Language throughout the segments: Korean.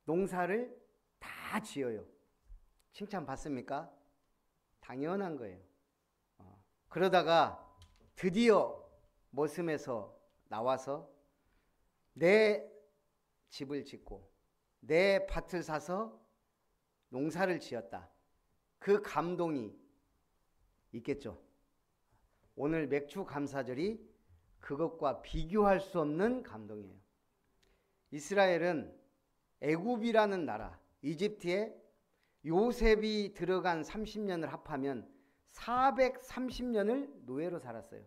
농사를 다 지어요. 칭찬 받습니까? 당연한 거예요. 그러다가 드디어 머슴에서 나와서 내 집을 짓고 내 밭을 사서 농사를 지었다. 그 감동이 있겠죠. 오늘 맥주 감사절이 그것과 비교할 수 없는 감동이에요. 이스라엘은 애굽이라는 나라, 이집트에 요셉이 들어간 30년을 합하면 430년을 노예로 살았어요.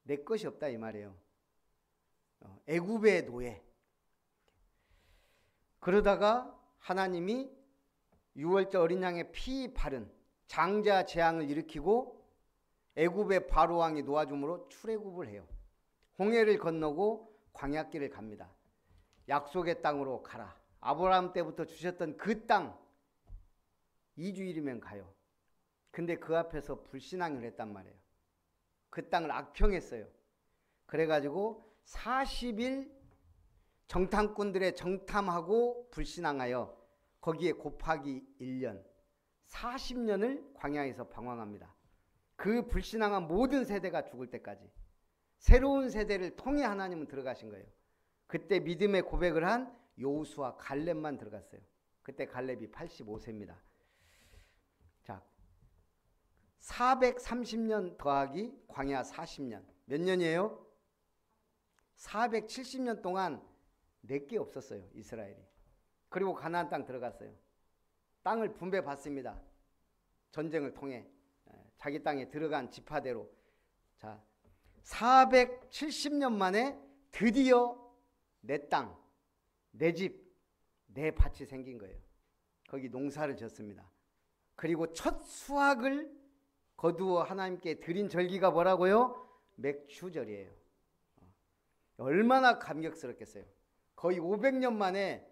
내 것이 없다 이 말이에요. 애굽의 노예. 그러다가 하나님이 6월절 어린 양의 피 바른 장자 재앙을 일으키고 애굽의 바로 왕이 놓아줌으로 출애굽을 해요. 홍해를 건너고 광야길을 갑니다. 약속의 땅으로 가라. 아브라함 때부터 주셨던 그 땅 2주일이면 가요. 근데 그 앞에서 불신앙을 했단 말이에요. 그 땅을 악평했어요. 그래가지고 40일 정탐꾼들의 정탐하고 불신앙하여 거기에 곱하기 1년 40년을 광야에서 방황합니다. 그 불신앙한 모든 세대가 죽을 때까지 새로운 세대를 통해 하나님은 들어가신 거예요. 그때 믿음의 고백을 한 여호수아 갈렙만 들어갔어요. 그때 갈렙이 85세입니다. 자, 430년 더하기 광야 40년 몇 년이에요? 470년 동안 내게 없었어요. 이스라엘이. 그리고 가나안 땅 들어갔어요. 땅을 분배받습니다. 전쟁을 통해 자기 땅에 들어간 지파대로. 자, 470년 만에 드디어 내 땅, 내 집, 내 밭이 생긴 거예요. 거기 농사를 지었습니다. 그리고 첫 수확을 거두어 하나님께 드린 절기가 뭐라고요? 맥추절이에요. 얼마나 감격스럽겠어요. 거의 500년 만에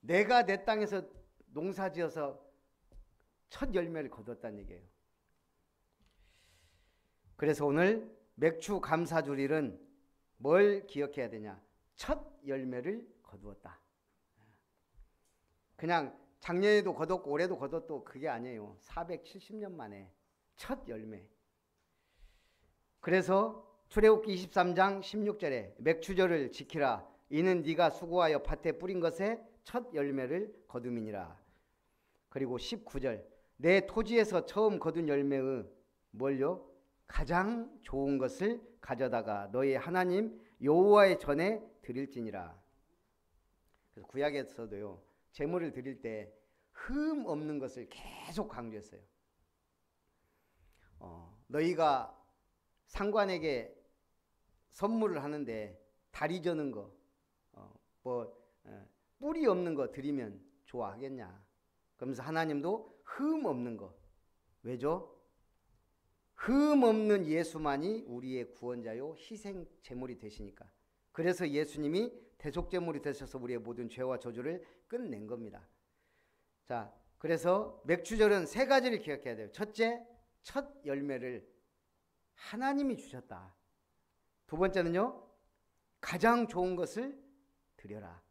내가 내 땅에서 농사지어서 첫 열매를 거뒀다는 얘기예요. 그래서 오늘 맥추 감사주일은 뭘 기억해야 되냐? 첫 열매를 거두었다. 그냥 작년에도 거뒀고 올해도 거뒀도 그게 아니에요. 470년 만에 첫 열매. 그래서 출애굽기 23장 16절에 맥추절을 지키라. 이는 네가 수고하여 밭에 뿌린 것에 첫 열매를 거둠이니라. 그리고 19절 내 토지에서 처음 거둔 열매의 뭘요? 가장 좋은 것을 가져다가 너희 하나님 여호와의 전에 드릴지니라. 그래서 구약에서도요 제물을 드릴 때 흠 없는 것을 계속 강조했어요. 너희가 상관에게 선물을 하는데 다리 저는 거, 뿌리 없는 거 드리면 좋아하겠냐? 그러면서 하나님도 흠 없는 거. 왜죠? 흠 없는 예수만이 우리의 구원자요 희생 제물이 되시니까. 그래서 예수님이 대속 제물이 되셔서 우리의 모든 죄와 저주를 끝낸 겁니다. 자, 그래서 맥추절은 세 가지를 기억해야 돼요. 첫째, 첫 열매를 하나님이 주셨다. 두 번째는요, 가장 좋은 것을 드려라.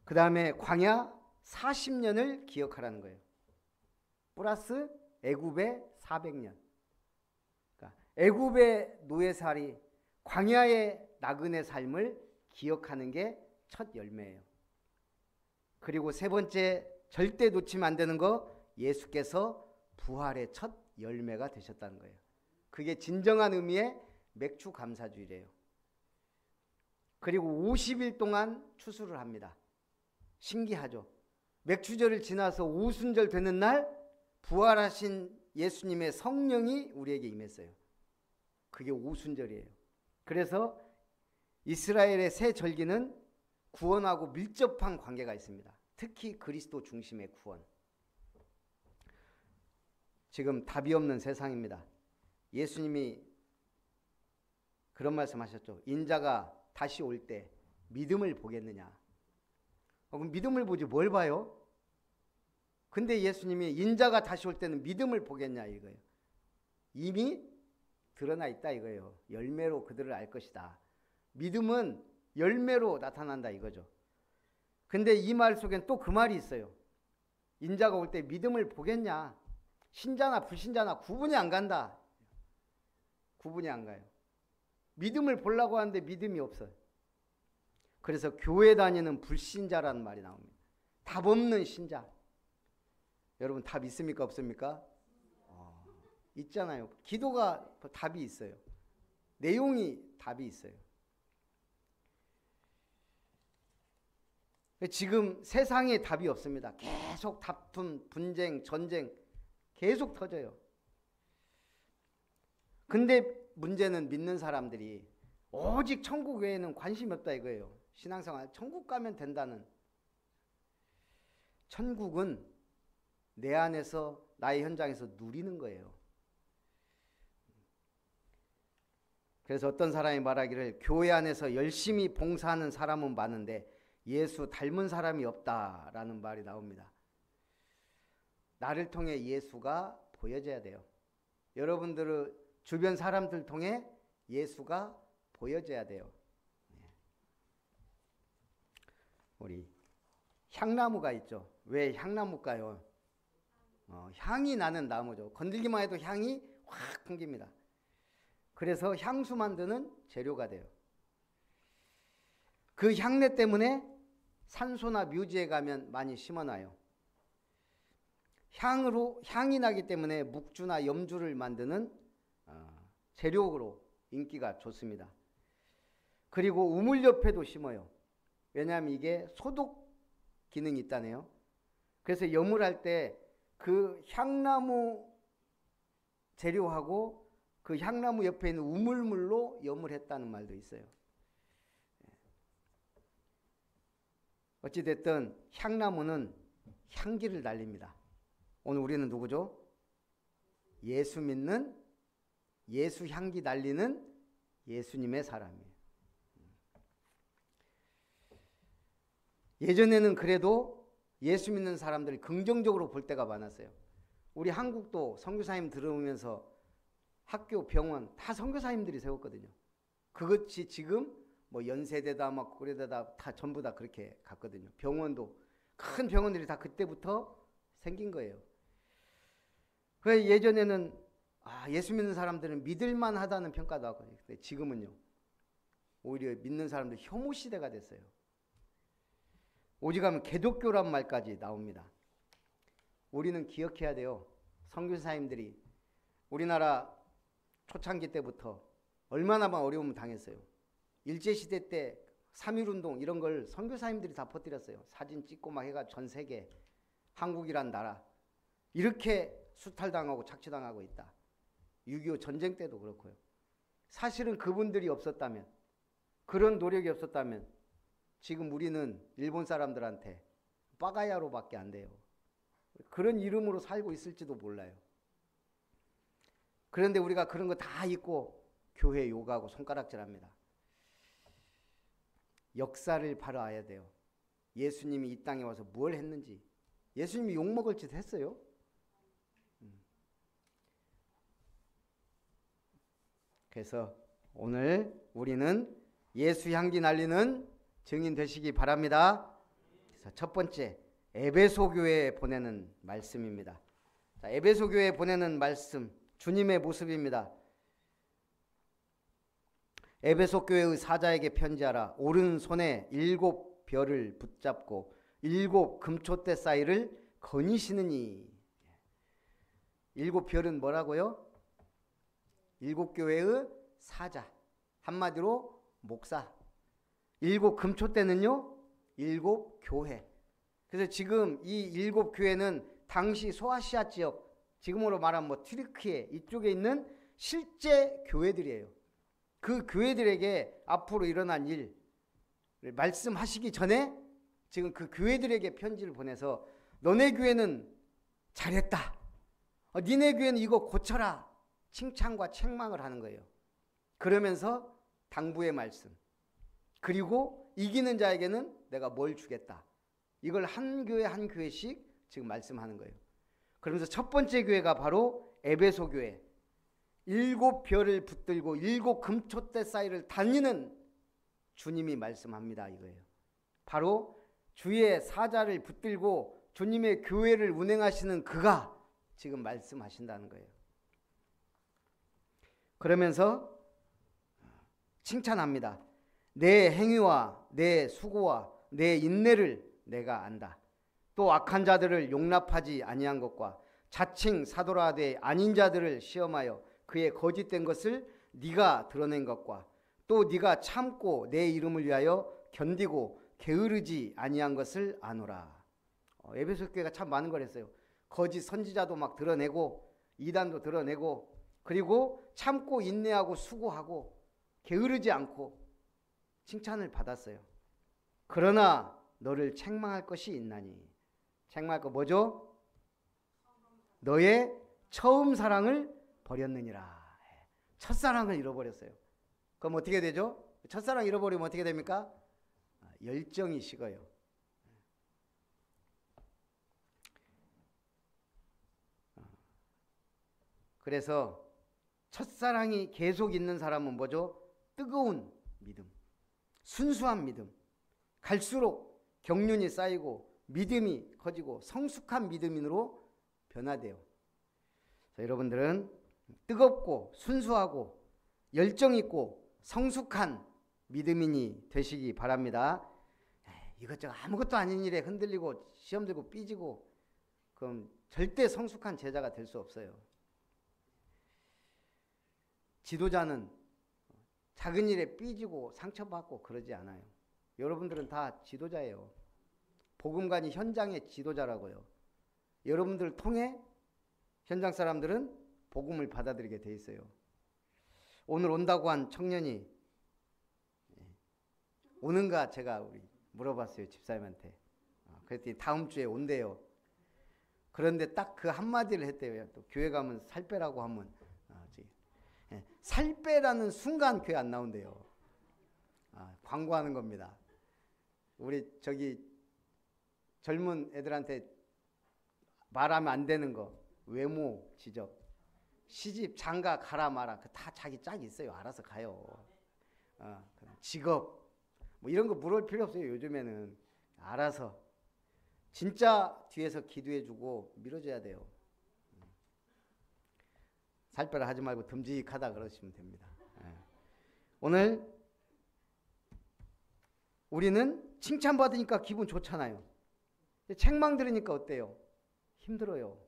그 다음에 광야 40년을 기억하라는 거예요. 플러스 애굽의 400년. 그러니까 애굽의 노예살이, 광야의 나그네 삶을 기억하는 게 첫 열매예요. 그리고 세 번째, 절대 놓치면 안 되는 거, 예수께서 부활의 첫 열매가 되셨다는 거예요. 그게 진정한 의미의 맥추 감사주일이에요. 그리고 50일 동안 추수를 합니다. 신기하죠. 맥추절을 지나서 오순절 되는 날 부활하신 예수님의 성령이 우리에게 임했어요. 그게 오순절이에요. 그래서 이스라엘의 새 절기는 구원하고 밀접한 관계가 있습니다. 특히 그리스도 중심의 구원. 지금 답이 없는 세상입니다. 예수님이 그런 말씀하셨죠. 인자가 다시 올 때 믿음을 보겠느냐. 그럼 믿음을 보지 뭘 봐요? 근데 예수님이 인자가 다시 올 때는 믿음을 보겠냐 이거예요. 이미 드러나 있다 이거예요. 열매로 그들을 알 것이다. 믿음은 열매로 나타난다 이거죠. 근데 이 말 속엔 또 그 말이 있어요. 인자가 올 때 믿음을 보겠냐? 신자나 불신자나 구분이 안 간다. 구분이 안 가요. 믿음을 보려고 하는데 믿음이 없어요. 그래서 교회 다니는 불신자라는 말이 나옵니다. 답 없는 신자. 여러분 답 있습니까 없습니까? 있잖아요. 기도가 답이 있어요. 내용이 답이 있어요. 지금 세상에 답이 없습니다. 계속 다툼, 분쟁, 전쟁 계속 터져요. 근데 문제는 믿는 사람들이 오직 천국 외에는 관심이 없다 이거예요. 신앙생활 천국 가면 된다는. 천국은 내 안에서 나의 현장에서 누리는 거예요. 그래서 어떤 사람이 말하기를 교회 안에서 열심히 봉사하는 사람은 많은데 예수 닮은 사람이 없다라는 말이 나옵니다. 나를 통해 예수가 보여져야 돼요. 여러분들의 주변 사람들 통해 예수가 보여져야 돼요. 우리 향나무가 있죠. 왜 향나무일까요? 향이 나는 나무죠. 건들기만 해도 향이 확 풍깁니다. 그래서 향수 만드는 재료가 돼요. 그 향내 때문에 산소나 묘지에 가면 많이 심어놔요. 향이 나기 때문에 묵주나 염주를 만드는 재료로 인기가 좋습니다. 그리고 우물 옆에도 심어요. 왜냐하면 이게 소독 기능이 있다네요. 그래서 염을 때 그 향나무 재료하고 그 향나무 옆에 있는 우물물로 염을 했다는 말도 있어요. 어찌됐든 향나무는 향기를 날립니다. 오늘 우리는 누구죠? 예수 믿는, 예수 향기 날리는 예수님의 사람이에요. 예전에는 그래도 예수 믿는 사람들이 긍정적으로 볼 때가 많았어요. 우리 한국도 선교사님 들어오면서 학교, 병원 다 선교사님들이 세웠거든요. 그것이 지금 뭐 연세대다 막 고려대다 다 전부 다 그렇게 갔거든요. 병원도 큰 병원들이 다 그때부터 생긴 거예요. 그래서 예전에는 예수 믿는 사람들은 믿을만 하다는 평가도 하거든요. 근데 지금은요. 오히려 믿는 사람들 혐오 시대가 됐어요. 오직하면 개독교란 말까지 나옵니다. 우리는 기억해야 돼요. 선교사님들이 우리나라 초창기 때부터 얼마나 어려움을 당했어요. 일제시대 때 3.1운동 이런 걸 선교사님들이 다 퍼뜨렸어요. 사진 찍고 막 해가 전 세계 한국이란 나라 이렇게 수탈당하고 착취당하고 있다. 6.25 전쟁 때도 그렇고요. 사실은 그분들이 없었다면, 그런 노력이 없었다면 지금 우리는 일본 사람들한테 빠가야로밖에 안 돼요. 그런 이름으로 살고 있을지도 몰라요. 그런데 우리가 그런 거 다 잊고 교회 욕하고 손가락질합니다. 역사를 바로 알아야 돼요. 예수님이 이 땅에 와서 뭘 했는지. 예수님이 욕먹을 짓 했어요? 그래서 오늘 우리는 예수 향기 날리는 증인 되시기 바랍니다. 그래서 첫 번째, 에베소 교회에 보내는 말씀입니다. 자, 에베소 교회에 보내는 말씀, 주님의 모습입니다. 에베소 교회의 사자에게 편지하라. 오른손에 7 별을 붙잡고 7 금촛대 사이를 거니시느니. 7 별은 뭐라고요? 7 교회의 사자, 한마디로 목사. 7 금촛대는요 7 교회. 그래서 지금 이 7 교회는 당시 소아시아 지역, 지금으로 말하면 뭐 튀르키예 이쪽에 있는 실제 교회들이에요. 그 교회들에게 앞으로 일어난 일을 말씀하시기 전에 지금 그 교회들에게 편지를 보내서 너네 교회는 잘했다. 니네 교회는 이거 고쳐라. 칭찬과 책망을 하는 거예요. 그러면서 당부의 말씀. 그리고 이기는 자에게는 내가 뭘 주겠다. 이걸 한 교회 한 교회씩 지금 말씀하는 거예요. 그러면서 첫 번째 교회가 바로 에베소 교회. 7 별을 붙들고 7 금촛대 사이를 다니는 주님이 말씀합니다. 이거예요. 바로 주의 사자를 붙들고 주님의 교회를 운행하시는 그가 지금 말씀하신다는 거예요. 그러면서 칭찬합니다. 내 행위와 내 수고와 내 인내를 내가 안다. 또 악한 자들을 용납하지 아니한 것과 자칭 사도라되 아닌 자들을 시험하여 그의 거짓된 것을 네가 드러낸 것과 또 네가 참고 내 이름을 위하여 견디고 게으르지 아니한 것을 아노라. 에베소 교회가 참 많은 걸 했어요. 거짓 선지자도 막 드러내고 이단도 드러내고 그리고 참고 인내하고 수고하고 게으르지 않고 칭찬을 받았어요. 그러나 너를 책망할 것이 있나니. 책망할 거 뭐죠? 너의 처음 사랑을 버렸느니라. 첫사랑을 잃어버렸어요. 그럼 어떻게 되죠? 첫사랑 잃어버리면 어떻게 됩니까? 열정이 식어요. 그래서 첫사랑이 계속 있는 사람은 뭐죠? 뜨거운 믿음, 순수한 믿음, 갈수록 경륜이 쌓이고 믿음이 커지고 성숙한 믿음인으로 변화돼요. 여러분들은 뜨겁고 순수하고 열정 있고 성숙한 믿음인이 되시기 바랍니다. 이것저것 아무것도 아닌 일에 흔들리고 시험 들고 삐지고 그럼 절대 성숙한 제자가 될 수 없어요. 지도자는 작은 일에 삐지고 상처받고 그러지 않아요. 여러분들은 다 지도자예요. 복음관이 현장의 지도자라고요. 여러분들을 통해 현장 사람들은 복음을 받아들이게 돼 있어요. 오늘 온다고 한 청년이 오는가 제가 물어봤어요. 집사님한테. 그랬더니 다음 주에 온대요. 그런데 딱 그 한마디를 했대요. 또 교회 가면 살 빼라고 하면 살 빼라는 순간 교회 안 나온대요. 광고하는 겁니다. 우리 젊은 애들한테 말하면 안 되는 거, 외모 지적, 시집 장가 가라 마라, 다 자기 짝이 있어요. 알아서 가요. 직업 뭐 이런 거 물을 필요 없어요. 요즘에는 알아서 진짜 뒤에서 기도해주고 밀어줘야 돼요. 살빼라 하지 말고 듬직하다 그러시면 됩니다. 오늘 우리는 칭찬받으니까 기분 좋잖아요. 책망 들으니까 어때요? 힘들어요.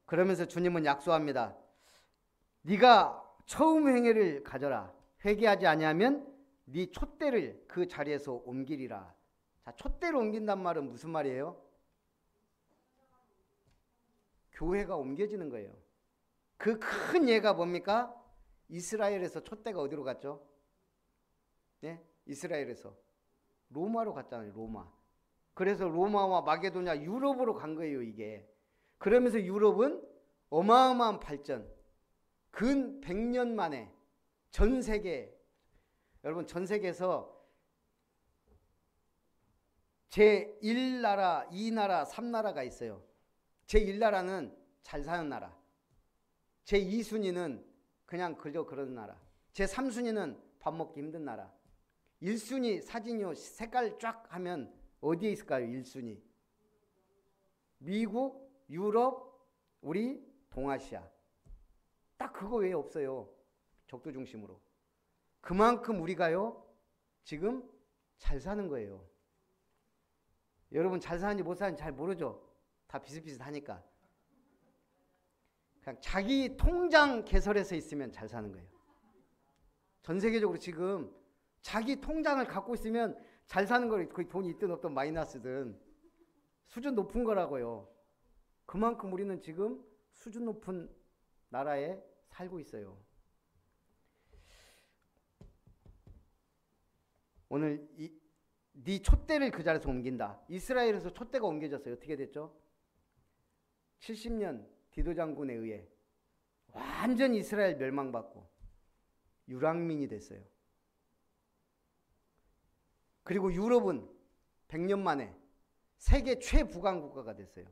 그러면서 주님은 약속합니다. 네가 처음 행위를 가져라. 회개하지 아니하면 네 촛대를 그 자리에서 옮기리라. 자, 촛대를 옮긴단 말은 무슨 말이에요? 교회가 옮겨지는 거예요. 그 큰 예가 뭡니까? 이스라엘에서 촛대가 어디로 갔죠? 네? 이스라엘에서 로마로 갔잖아요. 로마. 그래서 로마와 마게도냐 유럽으로 간 거예요. 이게. 그러면서 유럽은 어마어마한 발전. 근 100년 만에 전 세계, 여러분 전 세계에서 제1나라, 2나라, 3나라가 있어요. 제1나라는 잘 사는 나라. 제2순위는 그냥 그저 그런 나라. 제3순위는 밥 먹기 힘든 나라. 1순위 사진이요. 색깔 쫙 하면 어디에 있을까요? 1순위. 미국, 유럽, 우리 동아시아. 딱 그거 외에 없어요. 적도 중심으로. 그만큼 우리가요. 지금 잘 사는 거예요. 여러분 잘 사는지 못 사는지 잘 모르죠. 다 비슷비슷하니까. 그냥 자기 통장 개설해서 있으면 잘 사는 거예요. 전 세계적으로 지금 자기 통장을 갖고 있으면 잘 사는 거예요. 거의 돈이 있든 없든 마이너스든 수준 높은 거라고요. 그만큼 우리는 지금 수준 높은 나라에 살고 있어요. 오늘 네 촛대를 그 자리에서 옮긴다. 이스라엘에서 촛대가 옮겨졌어요. 어떻게 됐죠? 70년 디도 장군에 의해 완전 이스라엘 멸망받고 유랑민이 됐어요. 그리고 유럽은 100년 만에 세계 최부강 국가가 됐어요.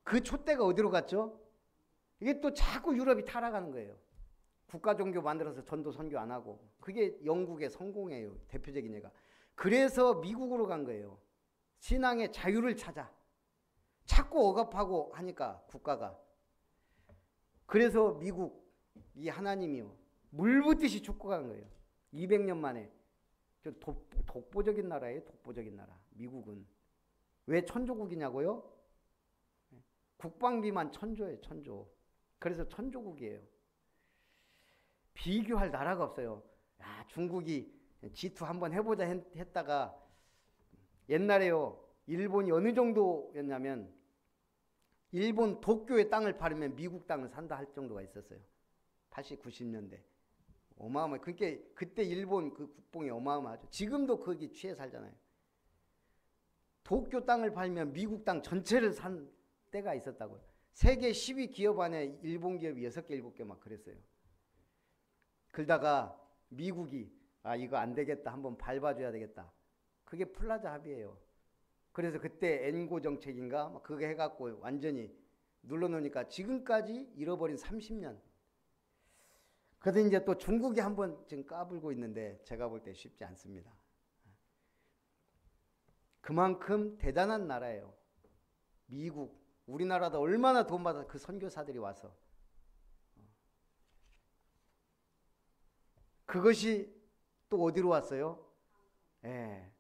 그 촛대가 어디로 갔죠? 이게 또 자꾸 유럽이 타락하는 거예요. 국가 종교 만들어서 전도 선교 안 하고. 그게 영국의 성공이에요. 대표적인 예가. 그래서 미국으로 간 거예요. 신앙의 자유를 찾고 억압하고 하니까 국가가. 그래서 미국 이 하나님이요 물붓듯이 축구한 거예요. 200년 만에. 독보적인 나라예요. 독보적인 나라. 미국은. 왜 천조국이냐고요? 국방비만 천조예요. 천조. 그래서 천조국이에요. 비교할 나라가 없어요. 야, 중국이 G2 한번 해보자 했다가 옛날에요. 일본이 어느 정도였냐면 일본 도쿄의 땅을 팔으면 미국 땅을 산다 할 정도가 있었어요. 80, 90년대. 어마어마해. 그러니까 그때 일본 그 국뽕이 어마어마하죠. 지금도 거기 취해 살잖아요. 도쿄 땅을 팔면 미국 땅 전체를 산 때가 있었다고요. 세계 10위 기업 안에 일본 기업이 6개, 7개 막 그랬어요. 그러다가 미국이 이거 안 되겠다. 한번 밟아줘야 되겠다. 그게 플라자 합의예요. 그래서 그때 엔고 정책인가 그게 해갖고 완전히 눌러놓으니까 지금까지 잃어버린 30년. 그래서 이제 또 중국이 한번 지금 까불고 있는데 제가 볼 때 쉽지 않습니다. 그만큼 대단한 나라예요. 미국, 우리나라도 얼마나 돈 받아 그 선교사들이 와서. 그것이 또 어디로 왔어요? 예.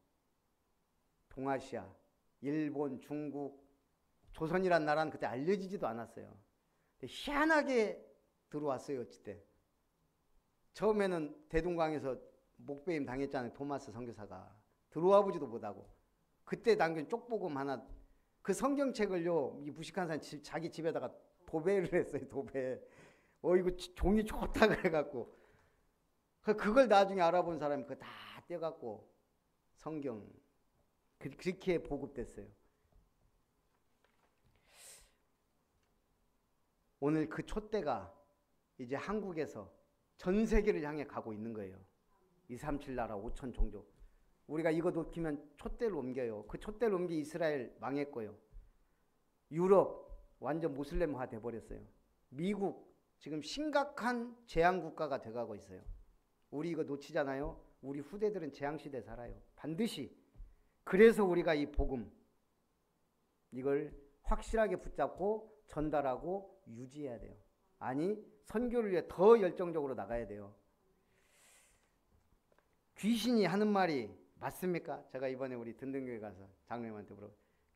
동아시아, 일본, 중국, 조선이란 나라는 그때 알려지지도 않았어요. 희한하게 들어왔어요. 어찌때. 처음에는 대동강에서 목배임 당했잖아요. 토마스 선교사가. 들어와 보지도 못하고. 그때 남긴 쪽복음 하나, 그 성경책을요, 이 무식한 사람 자기 집에다가 도배를 했어요. 도배. 이거 종이 좋다 그래갖고. 그걸 나중에 알아본 사람이 그거 다 떼갖고 성경 그렇게 보급됐어요. 오늘 그 촛대가 이제 한국에서 전 세계를 향해 가고 있는 거예요. 237 나라 5천 종족. 우리가 이거 놓치면 촛대를 옮겨요. 그 촛대를 옮겨 이스라엘 망했고요. 유럽 완전 모슬렘화 돼버렸어요. 미국 지금 심각한 재앙국가가 돼가고 있어요. 우리 이거 놓치잖아요. 우리 후대들은 재앙시대 살아요. 반드시. 그래서 우리가 이 복음 이걸 확실하게 붙잡고 전달하고 유지해야 돼요. 아니 선교를 위해 더 열정적으로 나가야 돼요. 귀신이 하는 말이 맞습니까? 제가 이번에 우리 든든교회 가서 장로님한테 물어.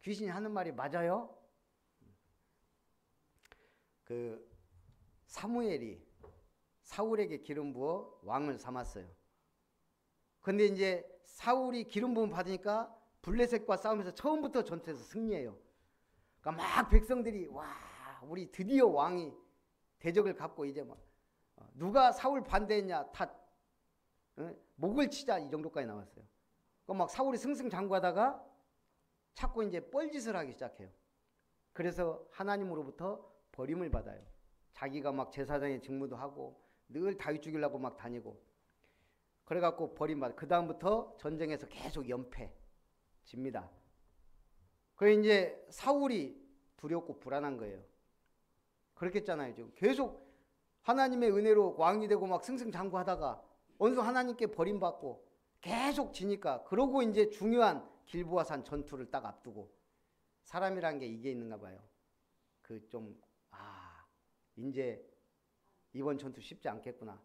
귀신이 하는 말이 맞아요? 그 사무엘이 사울에게 기름 부어 왕을 삼았어요. 근데 이제 사울이 기름 부음 받으니까 블레셋과 싸우면서 처음부터 전투에서 승리해요. 그러니까 막 백성들이 와 우리 드디어 왕이 대적을 갚고 이제 막 누가 사울 반대했냐 다 목을 치자 이 정도까지 나왔어요. 그러니까 막 사울이 승승장구하다가 자꾸 이제 뻘짓을 하기 시작해요. 그래서 하나님으로부터 버림을 받아요. 자기가 막 제사장의 직무도 하고 늘 다윗 죽이려고 막 다니고 그래갖고 버림받아. 그 다음부터 전쟁에서 계속 연패 집니다. 그래 이제 사울이 두렵고 불안한 거예요. 그렇겠잖아요. 지금 계속 하나님의 은혜로 왕이 되고 막 승승장구하다가 어느 순간 하나님께 버림받고 계속 지니까 그러고 이제 중요한 길보아산 전투를 딱 앞두고 사람이란 게 이게 있는가 봐요. 그 좀 이제 이번 전투 쉽지 않겠구나.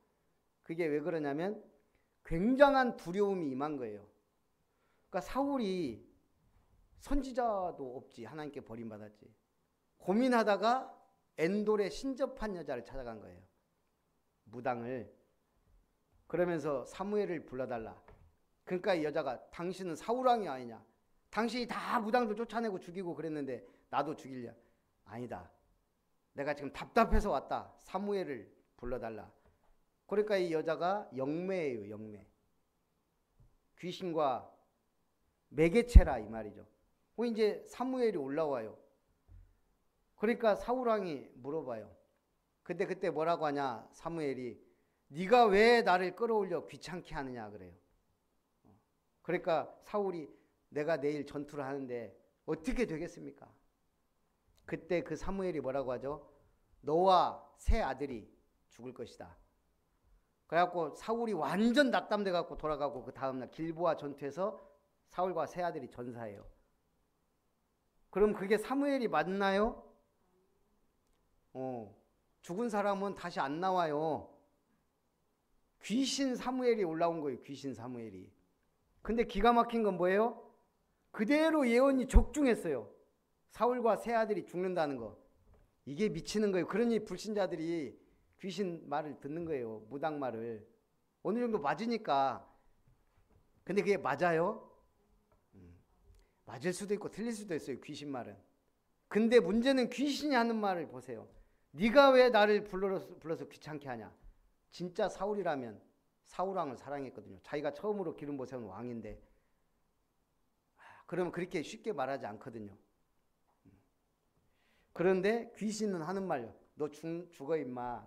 그게 왜 그러냐면 굉장한 두려움이 임한 거예요. 그러니까 사울이 선지자도 없지. 하나님께 버림받았지. 고민하다가 엔돌에 신접한 여자를 찾아간 거예요. 무당을. 그러면서 사무엘을 불러달라. 그러니까 이 여자가 당신은 사울왕이 아니냐. 당신이 다 무당들 쫓아내고 죽이고 그랬는데 나도 죽이려. 아니다. 내가 지금 답답해서 왔다. 사무엘을 불러달라. 그러니까 이 여자가 영매예요. 영매. 귀신과 매개체라 이 말이죠. 이제 사무엘이 올라와요. 그러니까 사울왕이 물어봐요. 근데 그때 뭐라고 하냐. 사무엘이 네가 왜 나를 끌어올려 귀찮게 하느냐 그래요. 그러니까 사울이 내가 내일 전투를 하는데 어떻게 되겠습니까? 그때 그 사무엘이 뭐라고 하죠? 너와 세 아들이 죽을 것이다. 그래갖고 사울이 완전 낙담돼 갖고 돌아가고 그 다음날 길보아 전투에서 사울과 세 아들이 전사해요. 그럼 그게 사무엘이 맞나요? 죽은 사람은 다시 안 나와요. 귀신 사무엘이 올라온 거예요. 귀신 사무엘이. 근데 기가 막힌 건 뭐예요? 그대로 예언이 적중했어요. 사울과 세 아들이 죽는다는 거. 이게 미치는 거예요. 그러니 불신자들이 귀신 말을 듣는 거예요. 무당 말을. 어느 정도 맞으니까. 근데 그게 맞아요? 맞을 수도 있고 틀릴 수도 있어요. 귀신 말은. 근데 문제는 귀신이 하는 말을 보세요. 네가 왜 나를 불러서 귀찮게 하냐. 진짜 사울이라면 사울왕을 사랑했거든요. 자기가 처음으로 기름 부어 세운 왕인데. 그러면 그렇게 쉽게 말하지 않거든요. 그런데 귀신은 하는 말이요. 너 죽어 임마.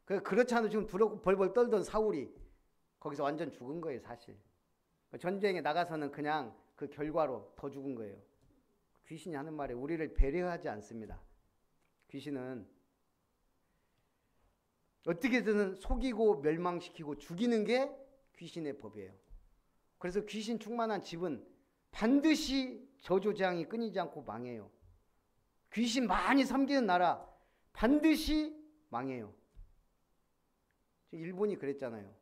그렇지 않아도 지금 벌벌 떨던 사울이 거기서 완전 죽은 거예요. 사실. 전쟁에 나가서는 그냥 그 결과로 더 죽은 거예요. 귀신이 하는 말에 우리를 배려하지 않습니다. 귀신은 어떻게든 속이고 멸망시키고 죽이는 게 귀신의 법이에요. 그래서 귀신 충만한 집은 반드시 저조재앙이 끊이지 않고 망해요. 귀신 많이 섬기는 나라 반드시 망해요. 일본이 그랬잖아요.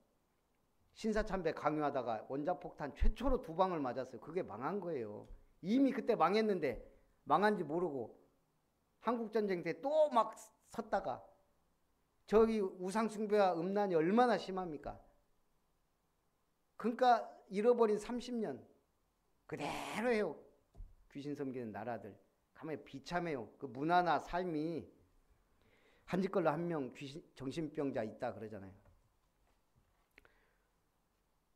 신사참배 강요하다가 원자폭탄 최초로 2방을 맞았어요. 그게 망한 거예요. 이미 그때 망했는데 망한지 모르고 한국전쟁 때 또 막 섰다가 저기 우상숭배와 음란이 얼마나 심합니까? 그러니까 잃어버린 30년 그대로 해요. 귀신 섬기는 나라들. 가만히 비참해요. 그 문화나 삶이 한 집 걸로 한 명 정신병자 있다 그러잖아요.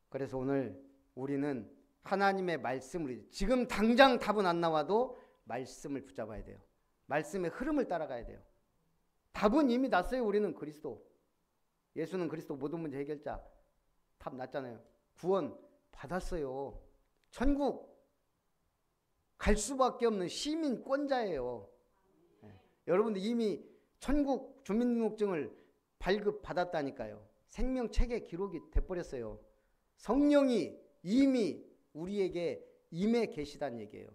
그래서 오늘 우리는 하나님의 말씀을 지금 당장 답은 안 나와도 말씀을 붙잡아야 돼요. 말씀의 흐름을 따라가야 돼요. 답은 이미 났어요. 우리는 그리스도. 예수는 그리스도 모든 문제 해결자. 답 났잖아요. 구원 받았어요. 천국 갈 수밖에 없는 시민권자예요. 여러분들 이미 천국 주민등록증을 발급받았다니까요. 생명책에 기록이 돼버렸어요. 성령이 이미 우리에게 임해 계시다는 얘기예요.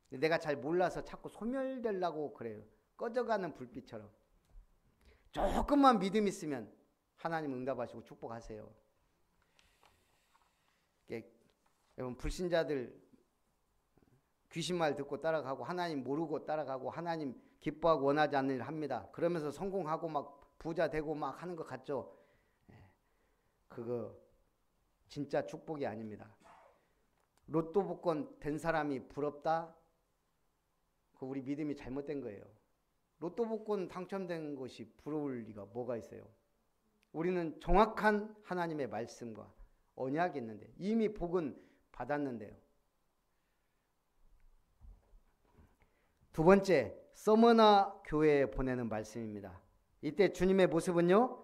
내가 잘 몰라서 자꾸 소멸되려고 그래요. 꺼져가는 불빛처럼. 조금만 믿음 있으면 하나님 응답하시고 축복하세요. 여러분 불신자들 귀신말 듣고 따라가고 하나님 모르고 따라가고 하나님 기뻐하고 원하지 않는 일 합니다. 그러면서 성공하고 막 부자 되고 막 하는 것 같죠. 그거 진짜 축복이 아닙니다. 로또 복권 된 사람이 부럽다? 그 우리 믿음이 잘못된 거예요. 로또 복권 당첨된 것이 부러울 리가 뭐가 있어요. 우리는 정확한 하나님의 말씀과 언약이 있는데 이미 복은 받았는데요. 두 번째, 서머나 교회에 보내는 말씀입니다. 이때 주님의 모습은요.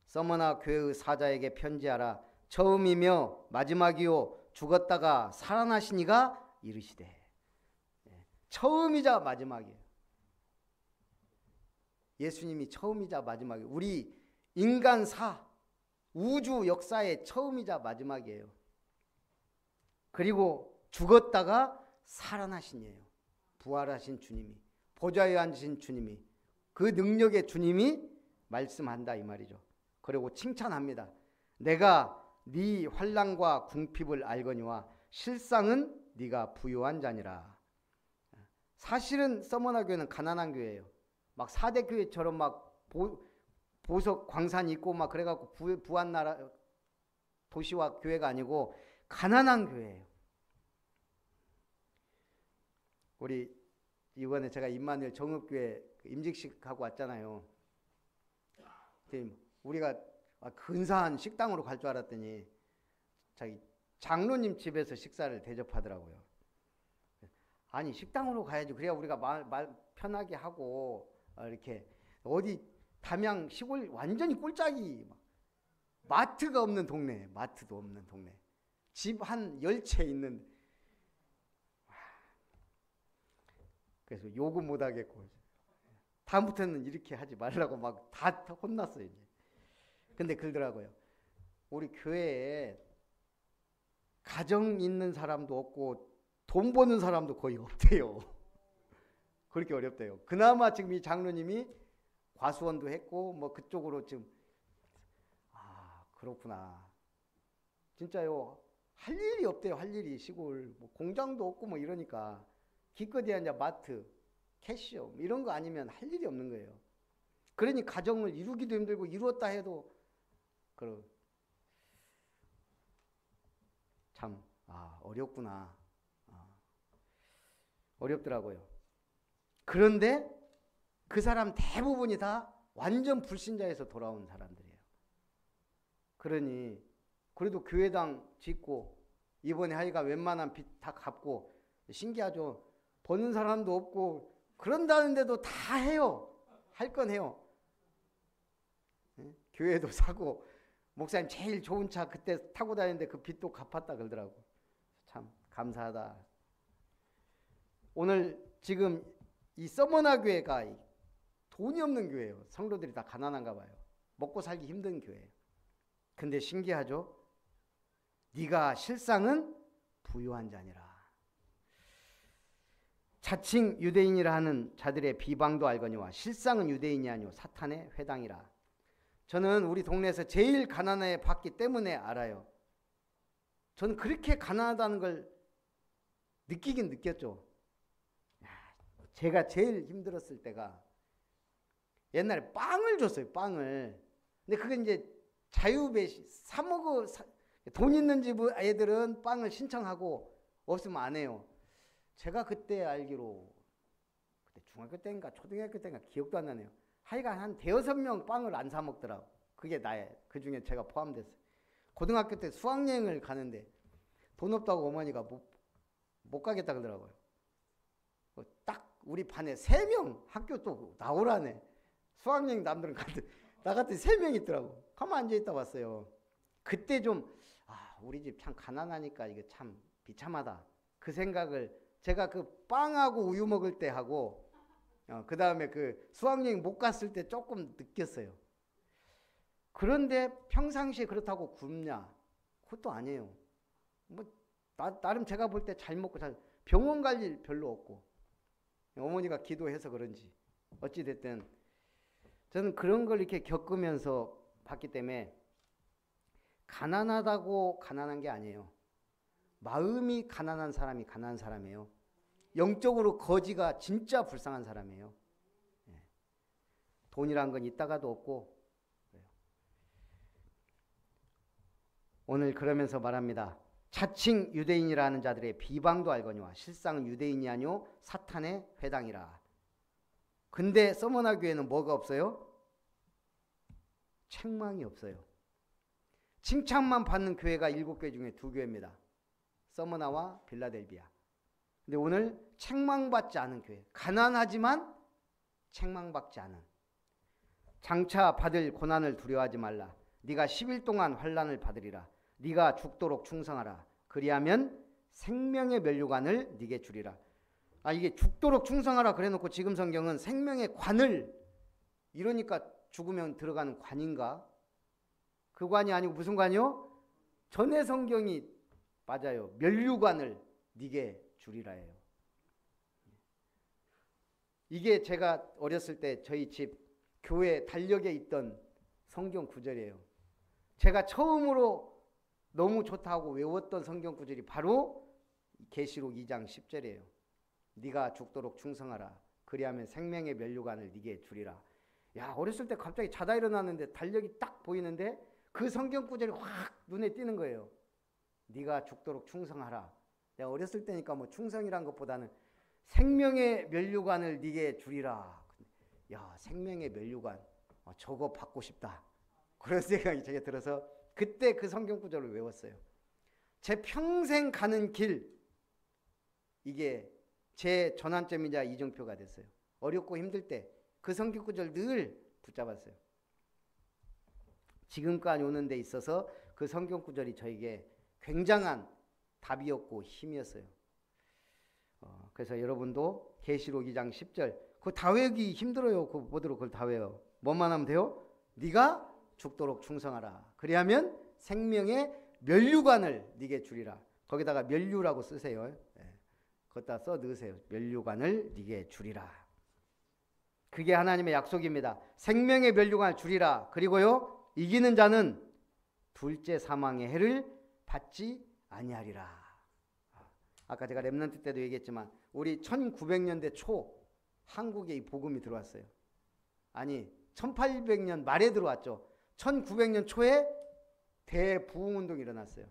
서머나 교회의 사자에게 편지하라. 처음이며 마지막이요 죽었다가 살아나신 이가 이르시되. 처음이자 마지막이에요. 예수님이 처음이자 마지막이에요. 우리 인간사, 우주 역사의 처음이자 마지막이에요. 그리고 죽었다가 살아나신 이에요. 부활하신 주님이, 보좌에 앉으신 주님이, 그 능력의 주님이 말씀한다 이 말이죠. 그리고 칭찬합니다. 내가 네 환난과 궁핍을 알거니와 실상은 네가 부유한 자니라. 사실은 서머나 교회는 가난한 교회예요. 막 4대 교회처럼 막 보석 광산이 있고 막 그래갖고 부한 나라 도시와 교회가 아니고 가난한 교회예요. 우리 이번에 제가 임마누엘 정읍교회 임직식 하고 왔잖아요. 우리가 근사한 식당으로 갈 줄 알았더니 자기 장로님 집에서 식사를 대접하더라고요. 아니 식당으로 가야지. 그래야 우리가 말 편하게 하고 이렇게 어디 담양 시골 완전히 꼴짝이 마트가 없는 동네, 마트도 없는 동네, 집 한 10채 있는. 그래서 요구 못 하겠고 다음부터는 이렇게 하지 말라고 막 다 혼났어요. 이제. 근데 그러더라고요. 우리 교회에 가정 있는 사람도 없고 돈 버는 사람도 거의 없대요. 그렇게 어렵대요. 그나마 지금 이 장로님이 과수원도 했고 뭐 그쪽으로 지금 그렇구나. 진짜요. 할 일이 없대요. 할 일이 시골 뭐 공장도 없고 뭐 이러니까 기껏해야 이제 마트, 캐시어 뭐 이런 거 아니면 할 일이 없는 거예요. 그러니 가정을 이루기도 힘들고 이루었다 해도 참 어렵구나. 어렵더라고요. 그런데 그 사람 대부분이 다 완전 불신자에서 돌아온 사람들이에요. 그러니 그래도 교회당 짓고 이번에 하기가 웬만한 빚 다 갚고 신기하죠. 버는 사람도 없고 그런다는데도 다 해요. 할 건 해요. 교회도 사고 목사님 제일 좋은 차 그때 타고 다니는데 그 빚도 갚았다 그러더라고. 참 감사하다. 오늘 지금 이 서머나 교회가 돈이 없는 교회예요. 성도들이 다 가난한가 봐요. 먹고 살기 힘든 교회예요. 근데 신기하죠? 네가 실상은 부유한 자니라. 자칭 유대인이라 하는 자들의 비방도 알거니와 실상은 유대인이 아니오 사탄의 회당이라. 저는 우리 동네에서 제일 가난해 봤기 때문에 알아요. 저는 그렇게 가난하다는 걸 느끼긴 느꼈죠. 제가 제일 힘들었을 때가 옛날에 빵을 줬어요. 빵을. 근데 그게 이제 자유배식 사먹어 돈 있는 집 애들은 빵을 신청하고 없으면 안 해요. 제가 그때 알기로 그때 중학교 때인가 초등학교 때인가 기억도 안 나네요. 하여간 한 대여섯 명 빵을 안 사 먹더라고. 그게 나의 그중에 제가 포함됐어요. 고등학교 때 수학여행을 가는데 돈 없다고 어머니가 못 가겠다 그러더라고요. 딱 우리 반에 3명 학교 또 나오라네. 수학여행 남들은 가는데 나 같은 3명 있더라고. 가만 앉아있다 왔어요. 그때 좀 우리 집 참 가난하니까 이게 참 비참하다. 그 생각을 제가 그 빵하고 우유 먹을 때 하고 그 다음에 그 수학여행 못 갔을 때 조금 느꼈어요. 그런데 평상시에 그렇다고 굶냐? 그것도 아니에요. 뭐 나름 제가 볼 때 잘 먹고 잘 병원 갈 일 별로 없고 어머니가 기도해서 그런지 어찌 됐든 저는 그런 걸 이렇게 겪으면서 봤기 때문에 가난하다고 가난한 게 아니에요. 마음이 가난한 사람이 가난한 사람이에요. 영적으로 거지가 진짜 불쌍한 사람이에요. 돈이란 건 있다가도 없고. 오늘 그러면서 말합니다. 자칭 유대인이라는 자들의 비방도 알거니와 실상은 유대인이 아니오 사탄의 회당이라. 근데 서머나 교회는 뭐가 없어요? 책망이 없어요. 칭찬만 받는 교회가 7교회 중에 2교회입니다. 서머나와 빌라델비아. 근데 오늘 책망받지 않은 교회. 가난하지만 책망받지 않은. 장차 받을 고난을 두려워하지 말라. 네가 10일 동안 환난을 받으리라. 네가 죽도록 충성하라. 그리하면 생명의 면류관을 네게 주리라. 이게 죽도록 충성하라 그래놓고 지금 성경은 생명의 관을 이러니까 죽으면 들어가는 관인가? 그 관이 아니고 무슨 관이요? 전에 성경이 맞아요. 면류관을 네게 주리라예요. 이게 제가 어렸을 때 저희 집 교회 달력에 있던 성경 구절이에요. 제가 처음으로 너무 좋다고 외웠던 성경 구절이 바로 계시록 2장 10절이에요. 네가 죽도록 충성하라. 그리하면 생명의 면류관을 네게 주리라. 야, 어렸을 때 갑자기 자다 일어났는데 달력이 딱 보이는데 그 성경 구절이 확 눈에 띄는 거예요. 네가 죽도록 충성하라. 내가 어렸을 때니까 뭐 충성이란 것보다는 생명의 면류관을 네게 주리라. 야, 생명의 면류관. 저거 받고 싶다. 그런 생각이 제게 들어서 그때 그 성경 구절을 외웠어요. 제 평생 가는 길, 이게 제 전환점이자 이정표가 됐어요. 어렵고 힘들 때 그 성경 구절 늘 붙잡았어요. 지금까지 오는 데 있어서 그 성경 구절이 저에게 굉장한 답이었고 힘이었어요. 그래서 여러분도 계시록 2장 10절 그거 다 외우기 힘들어요. 그거 보도록 그걸 다 외워. 뭐만 하면 돼요? 네가 죽도록 충성하라. 그리하면 생명의 면류관을 네게 주리라. 거기다가 면류라고 쓰세요. 거기다 써 넣으세요. 면류관을 네게 주리라. 그게 하나님의 약속입니다. 생명의 면류관을 주리라. 그리고요, 이기는 자는 둘째 사망의 해를 받지 아니하리라. 아까 제가 렘넌트 때도 얘기했지만 우리 1900년대 초 한국에 이 복음이 들어왔어요. 아니 1800년 말에 들어왔죠. 1900년 초에 대부흥운동이 일어났어요.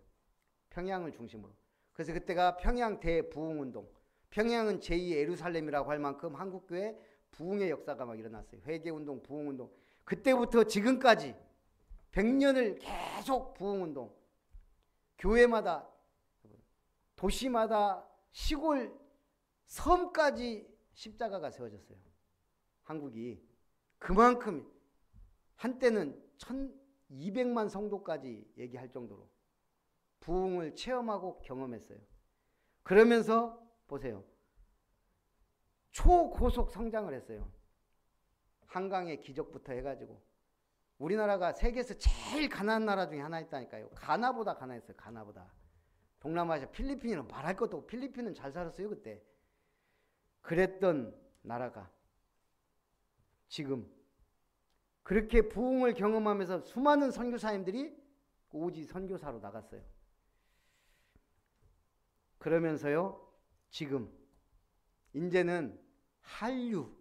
평양을 중심으로. 그래서 그때가 평양 대부흥운동. 평양은 제2 예루살렘이라고 할 만큼 한국교회 부흥의 역사가 막 일어났어요. 회개운동, 부흥운동. 그때부터 지금까지 100년을 계속 부흥운동. 교회마다, 도시마다, 시골, 섬까지 십자가가 세워졌어요. 한국이. 그만큼 한때는 1200만 성도까지 얘기할 정도로 부흥을 체험하고 경험했어요. 그러면서 보세요. 초고속 성장을 했어요. 한강의 기적부터 해가지고 우리나라가 세계에서 제일 가난한 나라 중에 하나 있다니까요. 가나보다 가난했어요. 가나보다. 동남아시아 필리핀은 말할 것도 없고 필리핀은 잘 살았어요 그때. 그랬던 나라가 지금 그렇게 부흥을 경험하면서 수많은 선교사님들이 오지 선교사로 나갔어요. 그러면서요 지금 이제는 한류,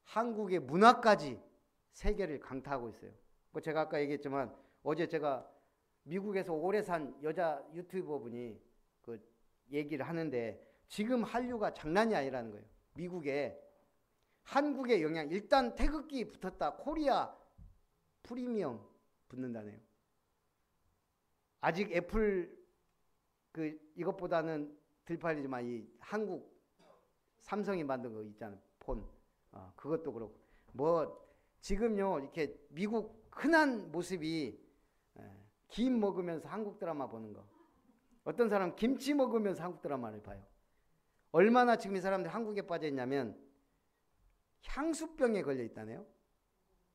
한국의 문화까지 세계를 강타하고 있어요. 제가 아까 얘기했지만 어제 제가 미국에서 오래 산 여자 유튜버 분이 그 얘기를 하는데 지금 한류가 장난이 아니라는 거예요. 미국에 한국의 영향, 일단 태극기 붙었다. 코리아 프리미엄 붙는다네요. 아직 애플 이것보다는 덜 팔리지만 이 한국 삼성이 만든 거 있잖아요. 폰. 그것도 그렇고. 지금요 이렇게 미국 흔한 모습이 김 먹으면서 한국 드라마 보는 거. 어떤 사람 김치 먹으면서 한국 드라마를 봐요. 얼마나 지금 이 사람들이 한국에 빠져 있냐면 향수병에 걸려 있다네요.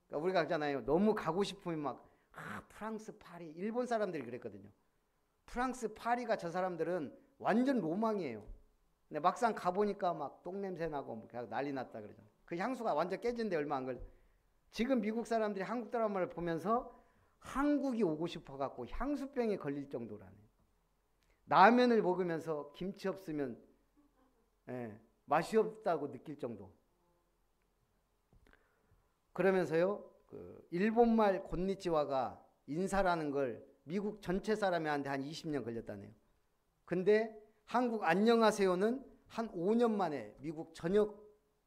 그러니까 우리가 하잖아요. 너무 가고 싶으면 막 프랑스 파리, 일본 사람들이 그랬거든요. 프랑스 파리가 저 사람들은 완전 로망이에요. 근데 막상 가보니까 막 똥냄새 나고 뭐 난리 났다 그러잖아요. 그 향수가 완전 깨진데 얼마 안 걸려. 지금 미국 사람들이 한국 드라마를 보면서 한국이 오고 싶어갖고 향수병에 걸릴 정도라네. 라면을 먹으면서 김치 없으면 맛이 없다고 느낄 정도. 그러면서요, 일본말 곤니치와가 인사라는 걸 미국 전체 사람한테 한 20년 걸렸다네요. 근데 한국 안녕하세요는 한 5년 만에 미국 전역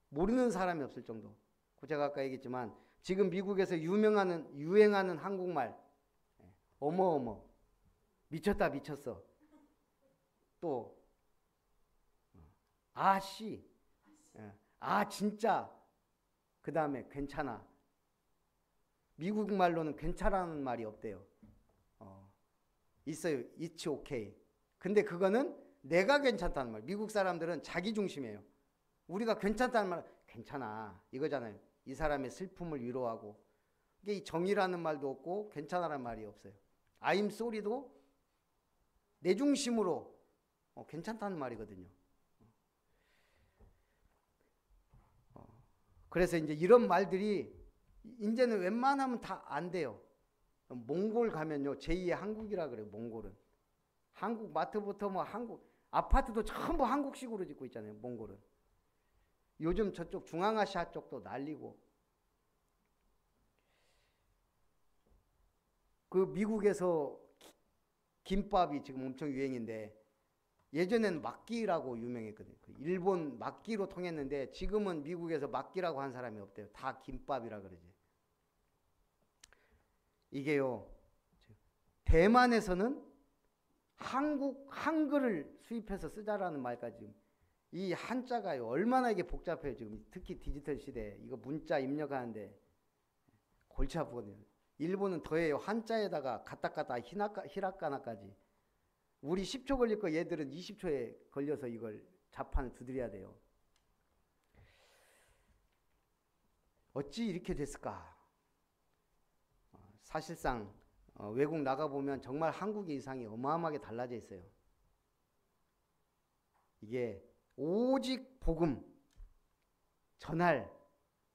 모르는 사람이 없을 정도. 제가 아까 얘기했지만 지금 미국에서 유행하는 한국말 어머어머 미쳤다 미쳤어. 또 아씨 진짜 그 다음에 괜찮아. 미국 말로는 괜찮아라는 말이 없대요. 있어요. It's okay. 근데 그거는 내가 괜찮다는 말. 미국 사람들은 자기 중심이에요. 우리가 괜찮다는 말 괜찮아 이거잖아요. 이 사람의 슬픔을 위로하고. 이게 이 정의라는 말도 없고 괜찮아라는 말이 없어요. I'm sorry도 내 중심으로 괜찮다는 말이거든요. 그래서 이제 이런 말들이 이제는 웬만하면 다 안 돼요. 몽골 가면요 제2의 한국이라 그래요. 몽골은 한국 마트부터 뭐 한국 아파트도 전부 한국식으로 짓고 있잖아요. 몽골은 요즘 저쪽 중앙아시아 쪽도 난리고. 그 미국에서 김밥이 지금 엄청 유행인데 예전에는 막기라고 유명했거든요. 일본 막기로 통했는데 지금은 미국에서 막기라고 한 사람이 없대요. 다 김밥이라 그러지. 이게요 대만에서는 한글을 수입해서 쓰자라는 말까지. 이 한자가요 얼마나 이게 복잡해요. 지금 특히 디지털 시대에 이거 문자 입력하는데 골치 아프거든요. 일본은 더해요. 한자에다가 가타카타 히라카나까지. 우리 10초 걸릴 거 얘들은 20초에 걸려서 이걸 자판을 두드려야 돼요. 어찌 이렇게 됐을까? 사실상 외국 나가보면 정말 한국의 이상이 어마어마하게 달라져 있어요. 이게 오직 복음 전할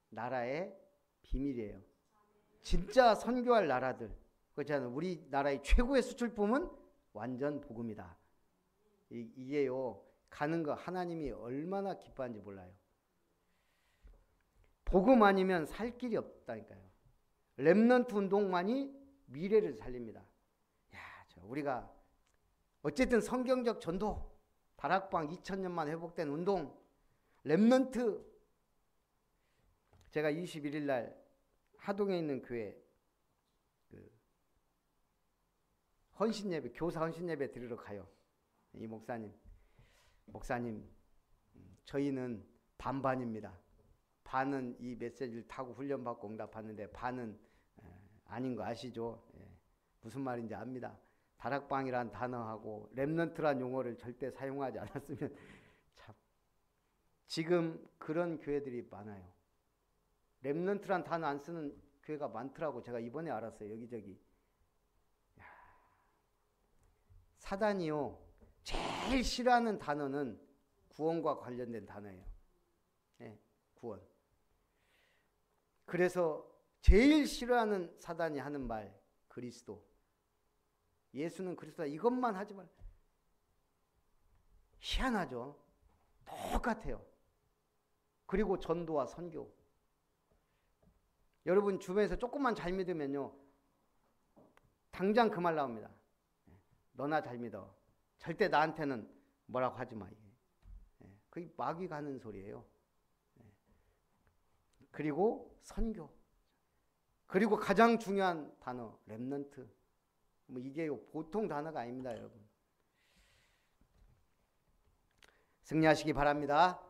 나라의 비밀이에요. 진짜 선교할 나라들, 그렇잖아요. 우리나라의 최고의 수출품은 완전 복음이다. 이게요, 가는 거 하나님이 얼마나 기뻐하는지 몰라요. 복음 아니면 살 길이 없다니까요. 렘넌트 운동만이 미래를 살립니다. 우리가 어쨌든 성경적 전도, 다락방 2000년만 회복된 운동, 렘넌트. 제가 21일 날 하동에 있는 교회 헌신예배, 교사 헌신예배 드리러 가요. 이 목사님, 저희는 반반입니다. 반은 이 메시지를 타고 훈련받고 응답하는데 반은 아닌 거 아시죠? 무슨 말인지 압니다. 다락방이란 단어하고 렘넌트란 용어를 절대 사용하지 않았으면 참. 지금 그런 교회들이 많아요. 렘넌트란 단어 안 쓰는 교회가 많더라고. 제가 이번에 알았어요. 여기저기. 사단이요, 제일 싫어하는 단어는 구원과 관련된 단어예요. 구원. 그래서 제일 싫어하는 사단이 하는 말, 그리스도. 예수는 그리스도다. 이것만 하지 말. 희한하죠. 똑같아요. 그리고 전도와 선교. 여러분 주변에서 조금만 잘 믿으면요, 당장 그 말 나옵니다. 너나 잘 믿어. 절대 나한테는 뭐라고 하지 마. 그게 마귀가 하는 소리예요. 그리고 선교. 그리고 가장 중요한 단어, 렘넌트. 이게요, 보통 단어가 아닙니다, 여러분. 승리하시기 바랍니다.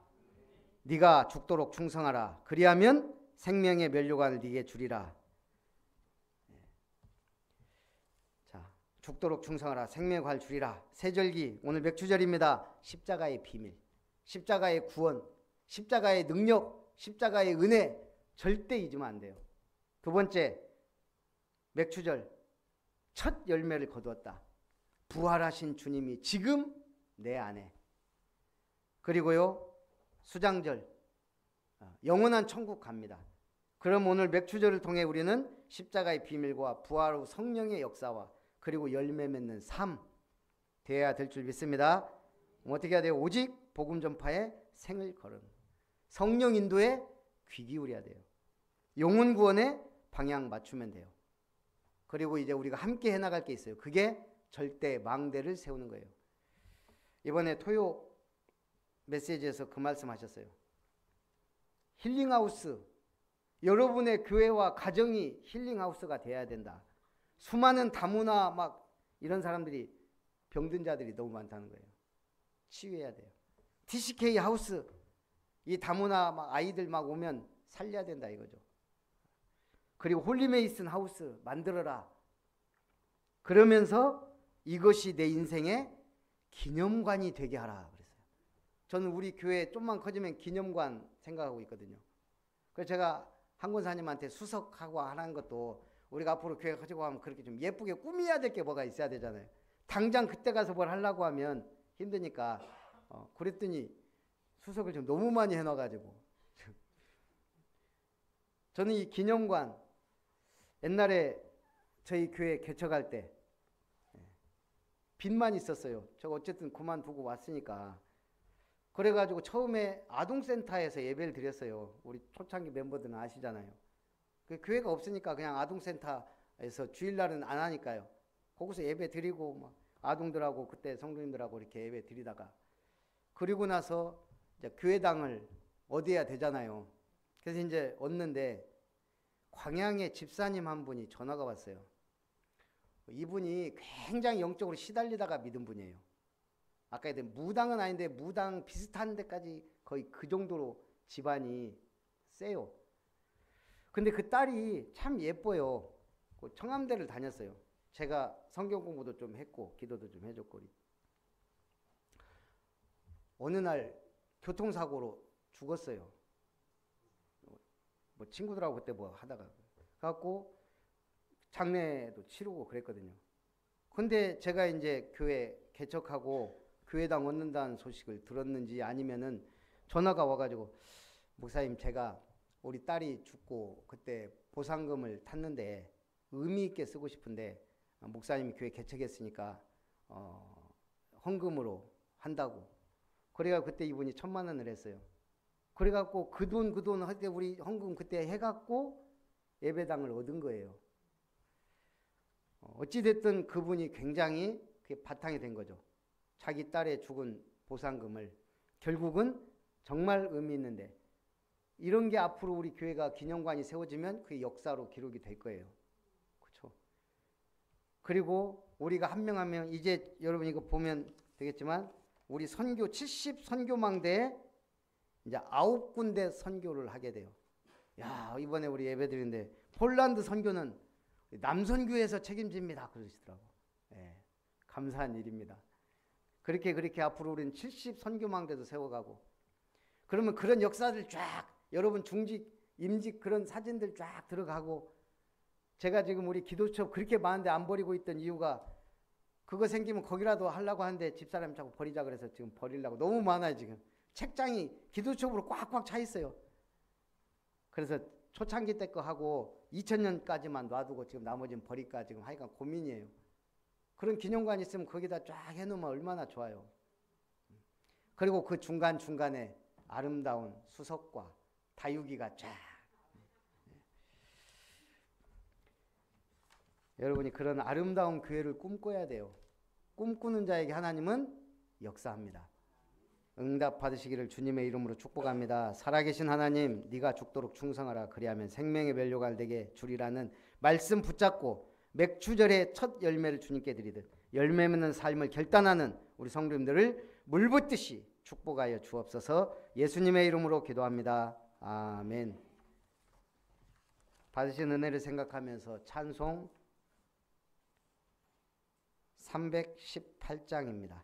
네가 죽도록 충성하라. 그리하면 생명의 면류관을 네게 주리라. 자, 죽도록 충성하라. 생명의 관을 주리라. 세절기, 오늘 맥주절입니다. 십자가의 비밀, 십자가의 구원, 십자가의 능력, 십자가의 은혜 절대 잊으면 안 돼요. 두 번째, 맥주절 첫 열매를 거두었다. 부활하신 주님이 지금 내 안에. 그리고요, 수장절, 영원한 천국 갑니다. 그럼 오늘 맥주절을 통해 우리는 십자가의 비밀과 부활 후 성령의 역사와 그리고 열매 맺는 삶 되어야 될 줄 믿습니다. 어떻게 해야 돼요? 오직 복음 전파에 생을 걸음, 성령 인도에 귀 기울여야 돼요. 영혼 구원에 방향 맞추면 돼요. 그리고 이제 우리가 함께 해나갈 게 있어요. 그게 절대 망대를 세우는 거예요. 이번에 토요 메시지에서 그 말씀하셨어요. 힐링하우스, 여러분의 교회와 가정이 힐링하우스가 돼야 된다. 수많은 다문화 막 이런 사람들이, 병든 자들이 너무 많다는 거예요. 치유해야 돼요. TCK 하우스, 이 다문화 막 아이들 막 오면 살려야 된다 이거죠. 그리고 홀리메이슨 하우스 만들어라. 그러면서 이것이 내 인생의 기념관이 되게 하라 그랬어요. 저는 우리 교회 좀만 커지면 기념관 생각하고 있거든요. 그래서 제가 한 권사님한테 수석하고 하는 것도, 우리가 앞으로 교회가 커지고 하면 그렇게 좀 예쁘게 꾸며야 될 게 뭐가 있어야 되잖아요. 당장 그때 가서 뭘 하려고 하면 힘드니까 그랬더니 수석을 좀 너무 많이 해놔가지고 저는 이 기념관, 옛날에 저희 교회 개척할 때 빚만 있었어요. 제가 어쨌든 그만두고 왔으니까. 그래가지고 처음에 아동센터에서 예배를 드렸어요. 우리 초창기 멤버들은 아시잖아요. 그 교회가 없으니까 그냥 아동센터에서 주일날은 안 하니까요. 거기서 예배 드리고 막 아동들하고 그때 성도님들하고 이렇게 예배 드리다가, 그리고 나서 이제 교회당을 얻어야 되잖아요. 그래서 이제 얻는데 광양에 집사님 한 분이 전화가 왔어요. 이분이 굉장히 영적으로 시달리다가 믿은 분이에요. 아까 얘기한 무당은 아닌데 무당 비슷한 데까지 거의 그 정도로 집안이 세요. 근데 그 딸이 참 예뻐요. 청암대를 다녔어요. 제가 성경 공부도 좀 했고 기도도 좀 해줬고. 어느 날 교통사고로 죽었어요. 뭐 친구들하고 그때 뭐 하다가. 그래갖고 장례도 치르고 그랬거든요. 근데 제가 이제 교회 개척하고 교회당 얻는다는 소식을 들었는지 아니면은 전화가 와가지고 목사님 제가 우리 딸이 죽고 그때 보상금을 탔는데 의미 있게 쓰고 싶은데 목사님이 교회 개척했으니까 헌금으로 한다고. 그래가 그때 이분이 1,000만 원을 했어요. 그래갖고 그 돈 할 때 우리 헌금 그때 해갖고 예배당을 얻은 거예요. 어찌됐든 그분이 굉장히 그게 바탕이 된 거죠. 자기 딸의 죽은 보상금을 결국은 정말 의미 있는데 이런 게 앞으로 우리 교회가 기념관이 세워지면 그게 역사로 기록이 될 거예요. 그렇죠? 그리고 우리가 한 명 한 명 이제 여러분 이거 보면 되겠지만 우리 선교 70 선교망대에 이제 9군데 선교를 하게 돼요. 야, 이번에 우리 예배드리는데 폴란드 선교는 남선교에서 책임집니다. 그러시더라고. 예, 감사한 일입니다. 그렇게 앞으로 우리는 70 선교망대도 세워가고 그러면 그런 역사들 쫙 여러분 중직, 임직 그런 사진들 쫙 들어가고 제가 지금 우리 기도처 그렇게 많은데 안 버리고 있던 이유가 그거 생기면 거기라도 하려고 하는데 집사람이 자꾸 버리자 그래서 지금 버리려고 너무 많아요. 지금 책장이 기도처으로 꽉꽉 차 있어요. 그래서 초창기 때 거 하고 2000년까지만 놔두고 지금 나머지는 버릴까 지금 하여간 고민이에요. 그런 기념관 있으면 거기다 쫙 해놓으면 얼마나 좋아요. 그리고 그 중간중간에 아름다운 수석과 다육이가 쫙. 여러분이 그런 아름다운 교회를 꿈꿔야 돼요. 꿈꾸는 자에게 하나님은 역사합니다. 응답 받으시기를 주님의 이름으로 축복합니다. 살아계신 하나님, 네가 죽도록 충성하라. 그리하면 생명의 멸류관 내게 주리라는 말씀 붙잡고 맥주절의 첫 열매를 주님께 드리듯 열매 맺는 삶을 결단하는 우리 성도님들을 물붓듯이 축복하여 주옵소서. 예수님의 이름으로 기도합니다. 아멘. 받으신 은혜를 생각하면서 찬송 318장입니다.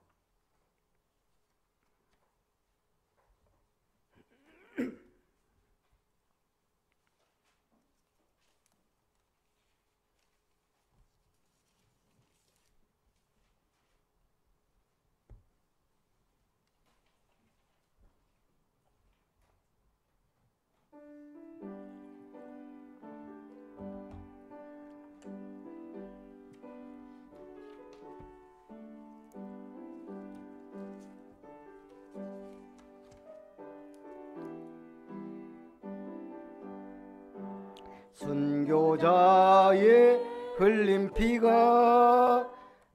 순교자의 흘린 피가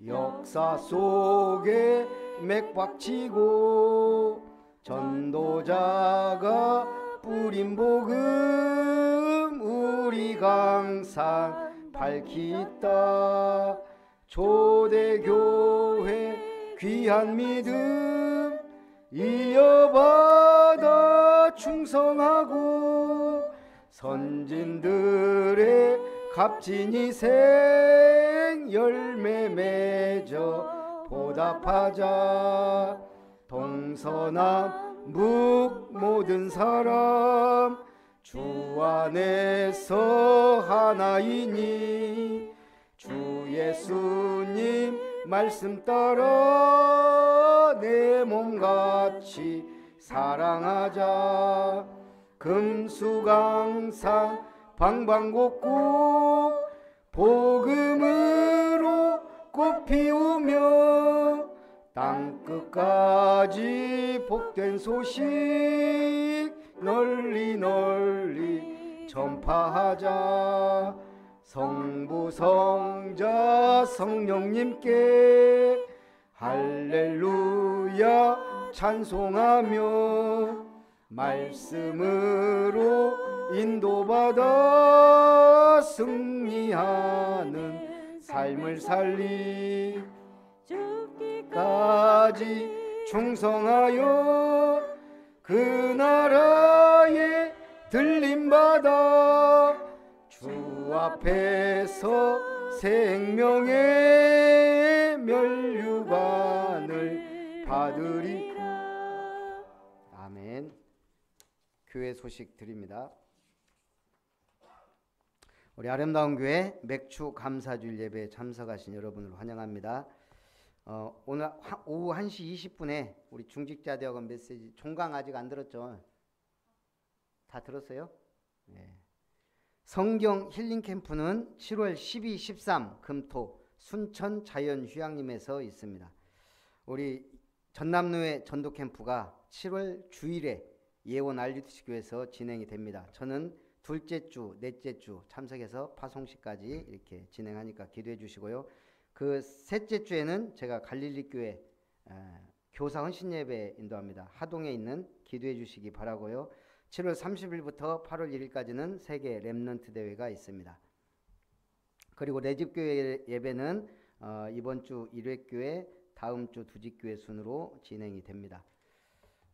역사 속에 맥박치고 전도자가 뿌린 복음 우리가 항상 밝히다. 초대교회 귀한 믿음 이어받아 충성하고 선진들의 값진 희생 열매 맺어 보답하자. 동서남북 모든 사람 주 안에서 하나이니 주 예수님 말씀 따라 내 몸같이 사랑하자. 금수강산 방방곡곡 복음으로 꽃 피우며 땅끝까지 복된 소식 널리 널리 전파하자. 성부 성자 성령님께 할렐루야 찬송하며 말씀으로 인도받아 승리하는 삶을 살리 죽기까지 충성하여 그 나라에 들림받아 주 앞에서 생명의 멸류관을 받으리. 아멘. 교회 소식 드립니다. 우리 아름다운 교회 맥주 감사주일 예배에 참석하신 여러분을 환영합니다. 오늘 오후 1시 20분에 우리 중직자 대학원 메시지 종강 아직 안 들었죠? 다 들었어요? 네. 성경 힐링 캠프는 7월 12, 13 금토 순천 자연휴양림에서 있습니다. 우리 전남로의 전도 캠프가 7월 주일에 예원 RUTC 교회에서 진행이 됩니다. 저는 둘째 주, 넷째 주 참석해서 파송식까지 이렇게 진행하니까 기도해 주시고요. 그 셋째 주에는 제가 갈릴리 교회 교사 헌신 예배 인도합니다. 하동에 있는 기도해 주시기 바라고요. 7월 30일부터 8월 1일까지는 세계 렘넌트 대회가 있습니다. 그리고 내집교회 예배는 이번 주 1회교회, 다음 주 두집교회 순으로 진행이 됩니다.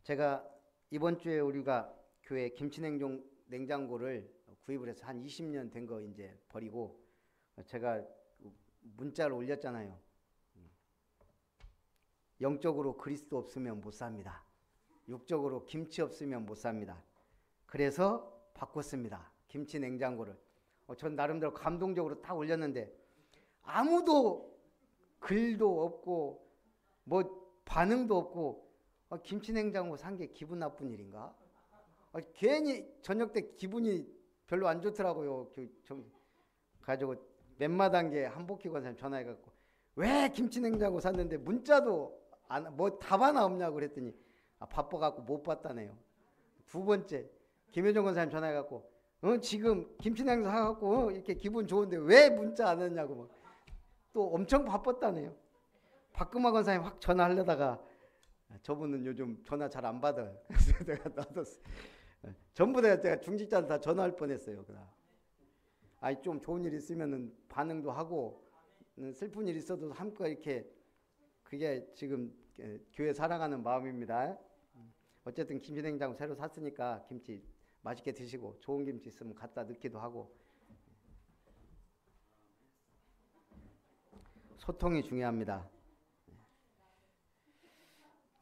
제가 이번 주에 우리가 교회 김치냉장고를 구입을 해서 한 20년 된 거 이제 버리고 제가 문자를 올렸잖아요. 영적으로 그리스도 없으면 못 삽니다. 육적으로 김치 없으면 못 삽니다. 그래서 바꿨습니다. 김치 냉장고를. 전 나름대로 감동적으로 딱 올렸는데 아무도 글도 없고 뭐 반응도 없고 김치 냉장고 산 게 기분 나쁜 일인가? 괜히 저녁 때 기분이 별로 안 좋더라고요. 가지고 맨마당에 한복희 권사님 전화해갖고 왜 김치 냉장고 샀는데 문자도 뭐 답 하나 없냐고 그랬더니 바빠갖고 못 봤다네요. 두 번째 김효정 권사님 전화해갖고 지금 김치 냉장고 사갖고 이렇게 기분 좋은데 왜 문자 안 했냐고 또 엄청 바빴다네요. 박금화 권사님 확 전화하려다가 저분은 요즘 전화 잘 안 받아요. 그래서 내가 놔뒀어. 전부 다 제가 중직자들 다 전화할 뻔했어요. 아니 좀 좋은 일 있으면은 반응도 하고 슬픈 일 있어도 함께 이렇게 그게 지금 교회 살아가는 마음입니다. 어쨌든 김치 냉장고 새로 샀으니까 김치 맛있게 드시고 좋은 김치 있으면 갖다 넣기도 하고 소통이 중요합니다.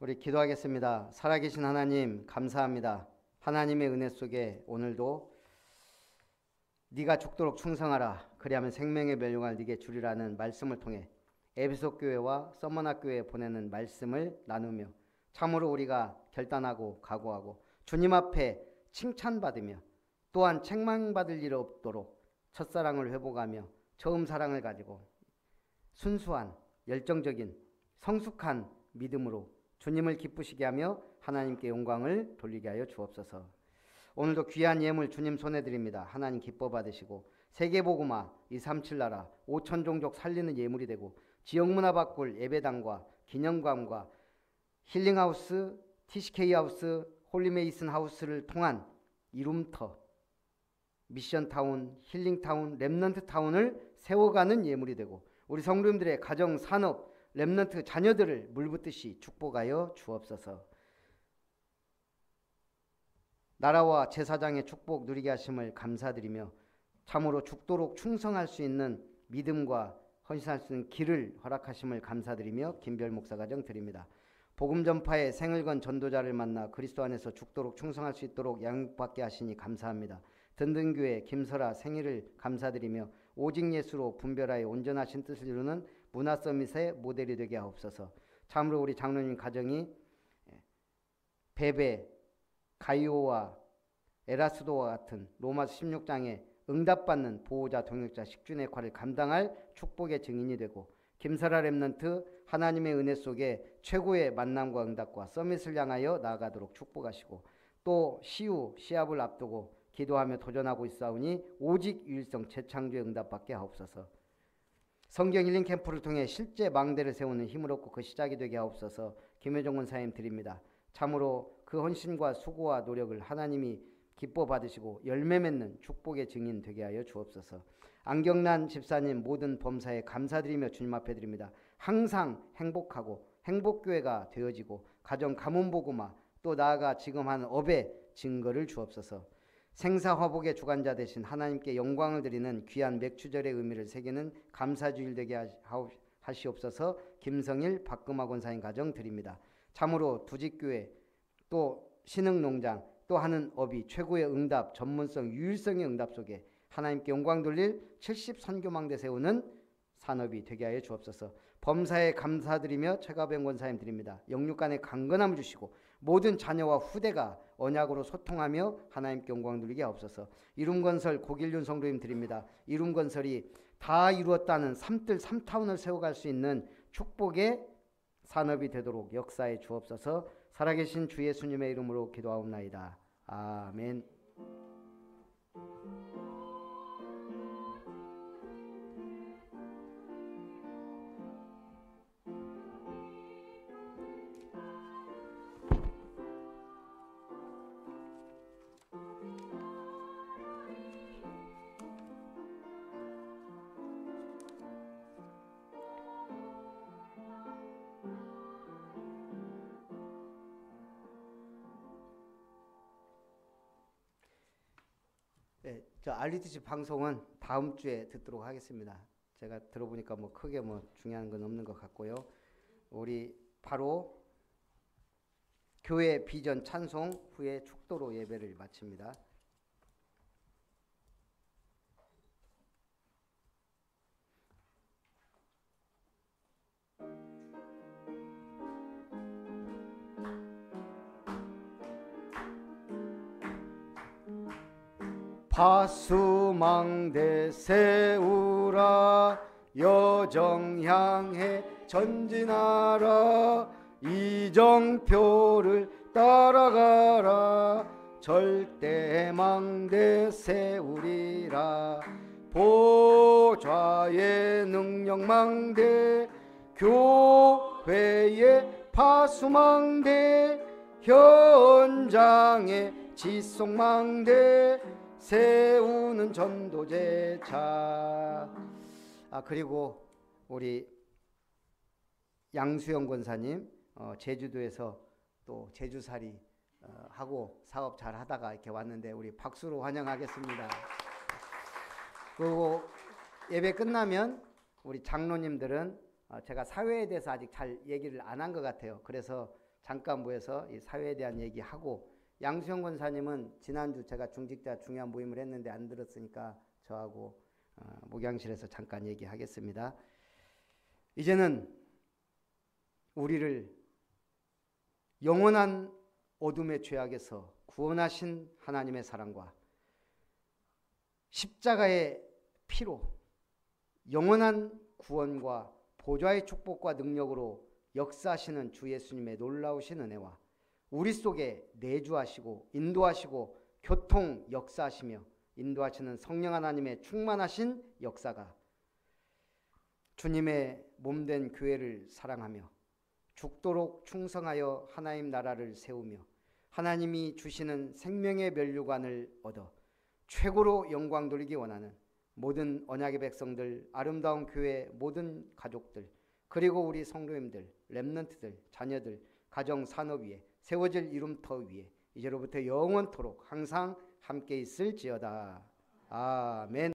우리 기도하겠습니다. 살아계신 하나님 감사합니다. 하나님의 은혜 속에 오늘도 네가 죽도록 충성하라 그리하면 생명의 멸류관을 네게 주리라는 말씀을 통해 에베소 교회와 서머나 교회에 보내는 말씀을 나누며 참으로 우리가 결단하고 각오하고 주님 앞에 칭찬받으며 또한 책망받을 일 없도록 첫사랑을 회복하며 처음 사랑을 가지고 순수한 열정적인 성숙한 믿음으로 주님을 기쁘시게 하며 하나님께 영광을 돌리게 하여 주옵소서. 오늘도 귀한 예물 주님 손에 드립니다. 하나님 기뻐 받으시고 세계복음화 237 나라 5천 종족 살리는 예물이 되고 지역문화 바꿀 예배당과 기념관과 힐링하우스, TCK하우스, 홀리메이슨 하우스를 통한 이룸터, 미션타운, 힐링타운, 렘넌트타운을 세워가는 예물이 되고 우리 성도님들의 가정, 산업, 렘넌트 자녀들을 물붓듯이 축복하여 주옵소서. 나라와 제사장의 축복 누리게 하심을 감사드리며 참으로 죽도록 충성할 수 있는 믿음과 헌신할 수 있는 길을 허락하심을 감사드리며 김별 목사 가정 드립니다. 복음 전파에 생을 건 전도자를 만나 그리스도 안에서 죽도록 충성할 수 있도록 양육받게 하시니 감사합니다. 든든교회 김설아 생일을 감사드리며 오직 예수로 분별하여 온전하신 뜻을 이루는 문화 서밋의 모델이 되게 하옵소서. 참으로 우리 장로님 가정이 베베, 가이오와 에라스도와 같은 로마서 16장에 응답받는 보호자, 동역자, 식주의 역할을 감당할 축복의 증인이 되고 김설아 렘넌트 하나님의 은혜 속에 최고의 만남과 응답과 서밋을 향하여 나아가도록 축복하시고 또 시합을 앞두고 기도하며 도전하고 있사오니 오직 유일성 재창조의 응답받게 하옵소서. 성경 힐링 캠프를 통해 실제 망대를 세우는 힘을 얻고 그 시작이 되게 하옵소서. 김효정 권사님 드립니다. 참으로 그 헌신과 수고와 노력을 하나님이 기뻐 받으시고 열매 맺는 축복의 증인 되게 하여 주옵소서. 안경란 집사님 모든 범사에 감사드리며 주님 앞에 드립니다. 항상 행복하고 행복교회가 되어지고 가정 가문복음화 또 나아가 지금 한 업의 증거를 주옵소서. 생사화복의 주관자 되신 하나님께 영광을 드리는 귀한 맥주절의 의미를 새기는 감사주일 되게 하시옵소서. 김성일 박금화 권사님 가정 드립니다. 참으로 두집교회 또 신흥농장 또 하는 업이 최고의 응답 전문성 유일성의 응답 속에 하나님께 영광 돌릴 70 선교망대 세우는 산업이 되게 하여 주옵소서. 범사에 감사드리며 최가병 권사님 드립니다. 영육간에 강건함을 주시고 모든 자녀와 후대가 언약으로 소통하며 하나님께 영광 돌리게 하옵소서. 이룸건설 고길륜 성도님 드립니다. 이룸건설이 다 이루었다는 삼뜰 3타운을 세워갈 수 있는 축복의 산업이 되도록 역사해 주옵소서. 살아계신 주 예수님의 이름으로 기도하옵나이다. 아멘. 네, 저 RTC 방송은 다음 주에 듣도록 하겠습니다. 제가 들어보니까 뭐 크게 뭐 중요한 건 없는 것 같고요. 우리 바로 교회 비전 찬송 후에 축도로 예배를 마칩니다. 파수망대 세우라 여정 향해 전진하라 이정표를 따라가라 절대망대 세우리라 보좌의 능력망대 교회의 파수망대 현장의 지속망대 세우는 전도제차. 그리고 우리 양수영 권사님 제주도에서 또 제주살이 하고 사업 잘 하다가 이렇게 왔는데 우리 박수로 환영하겠습니다. 그리고 예배 끝나면 우리 장로님들은 제가 사회에 대해서 아직 잘 얘기를 안 한 것 같아요. 그래서 잠깐 모여서 이 사회에 대한 얘기하고 양수영 권사님은 지난주 제가 중직자 중요한 모임을 했는데 안 들었으니까 저하고 목양실에서 잠깐 얘기하겠습니다. 이제는 우리를 영원한 어둠의 죄악에서 구원하신 하나님의 사랑과 십자가의 피로 영원한 구원과 보좌의 축복과 능력으로 역사하시는 주 예수님의 놀라우신 은혜와 우리 속에 내주하시고 인도하시고 교통 역사하시며 인도하시는 성령 하나님의 충만하신 역사가 주님의 몸된 교회를 사랑하며 죽도록 충성하여 하나님 나라를 세우며 하나님이 주시는 생명의 면류관을 얻어 최고로 영광 돌리기 원하는 모든 언약의 백성들, 아름다운 교회 모든 가족들, 그리고 우리 성도님들, 렘넌트들, 자녀들, 가정 산업 위에 세워질 이름터 위에 이제로부터 영원토록 항상 함께 있을지어다. 아멘.